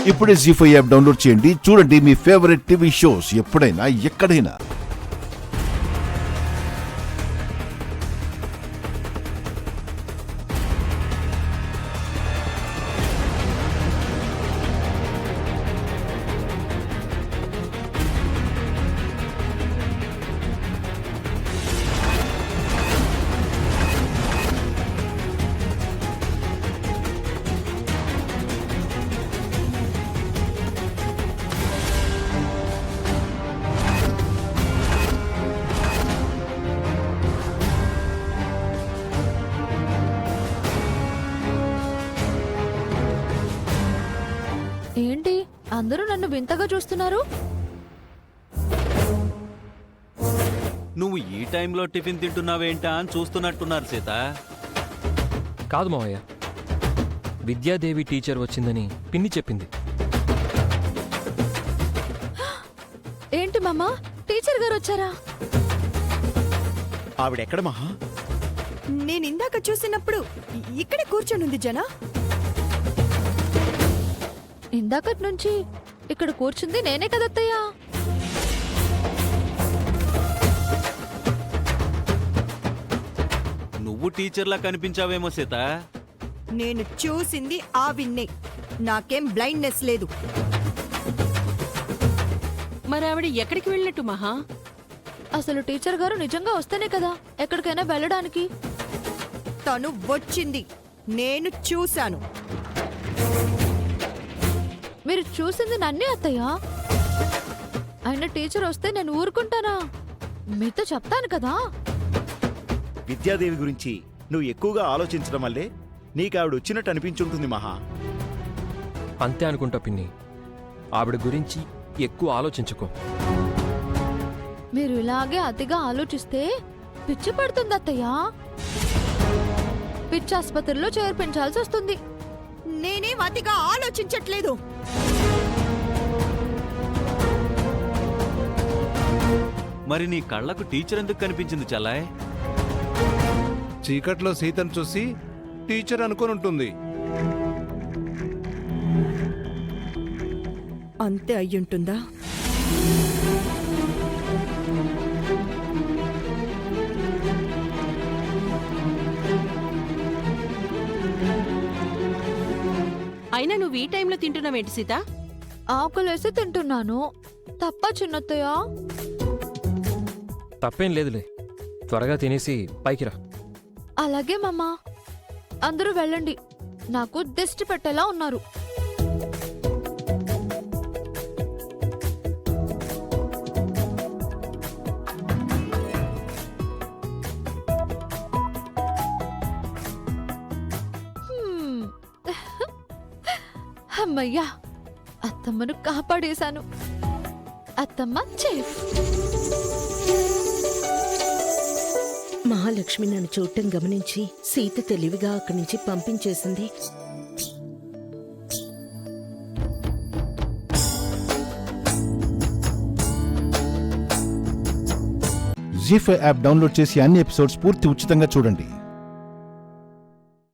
ఇప్పుడే జీ5 app download చేయండి. చూడండి మీ ఫేవరెట్ టీవీ షోస్ ఎప్పుడైనా ఎక్కడైనా. ఏంటి అందరూ నన్ను వింతగా చూస్తున్నారు? నువ్వు ఈ టైంలో టిఫిన్ తింటున్నావేంటా అని చూస్తున్నట్టున్నారు సీత. కాదు మావయ్య, విద్యాదేవి టీచర్ వచ్చిందని పిన్ని చెప్పింది. ఏంటి మామా, టీచర్ గారు వచ్చారా? ఆవిడెక్కడ మహా? నేనిందాక చూసినప్పుడు ఇక్కడే కూర్చొనుంది జన. ఇందాకటి నుంచి ఇక్కడ కూర్చుంది నేనే కదత్తయ్యా. నువ్వు టీచర్లా కనిపించావేమో సీత. నేను చూసింది ఆ విన్నే, నాకేం బ్లైండ్నెస్ లేదు. మరావిడ ఎక్కడికి వెళ్ళినట్టు మహా? అసలు టీచర్ గారు నిజంగా వస్తేనే కదా ఎక్కడికైనా వెళ్ళడానికి. తను వచ్చింది, నేను చూశాను. మీరు చూసింది నన్నే అత్తయ్యా. ఆయన టీచర్ వస్తే నేను ఊరుకుంటానా? మీతో చెప్తాను కదా. విద్యాదేవి గురించి నువ్వు ఎక్కువగా ఆలోచించడం వల్లే నీకు ఆవిడ వచ్చినట్టు అనిపించుంటుంది మహా. అంతే అనుకుంటా పిన్ని, ఆవిడ గురించి ఎక్కువ ఆలోచించుకో. మీరు ఇలాగే అతిగా ఆలోచిస్తే పిచ్చి పడుతుంది అత్తయ్యా. పిచ్చి ఆసుపత్రిలో చేర్పించాల్సి వస్తుంది. నేనేం అతిగా ఆలోచించట్లేదు. మరి నీ కళ్ళకు టీచర్ ఎందుకు కనిపించింది చల్లాయ్? చీకట్లో సీతను చూసి టీచర్ అనుకొని ఉంటుంది. అంతే అయ్యుంటుందా? అయినా నువ్వు ఈ టైంలో తింటున్నావేంటి సీత? ఆకులేసి తింటున్నాను. తప్ప చిన్నత్తయ్యా? తప్పేం లేదులే, త్వరగా తినేసి పైకి రా. అలాగే మమ్మా. అందరూ వెళ్ళండి, నాకు దిష్టి పెట్టేలా ఉన్నారు. అమ్మయ్యా, అత్తమ్మను కాపాడేశాను. అత్తమ్మ చేఫ్. మహాలక్ష్మి నన్ను చూడటం గమనించి సీత తెలివిగా అక్కడి నుంచి పంపించేసింది. జీ5 యాప్ డౌన్లోడ్ చేసి అన్ని ఎపిసోడ్స్ పూర్తి ఉచితంగా చూడండి.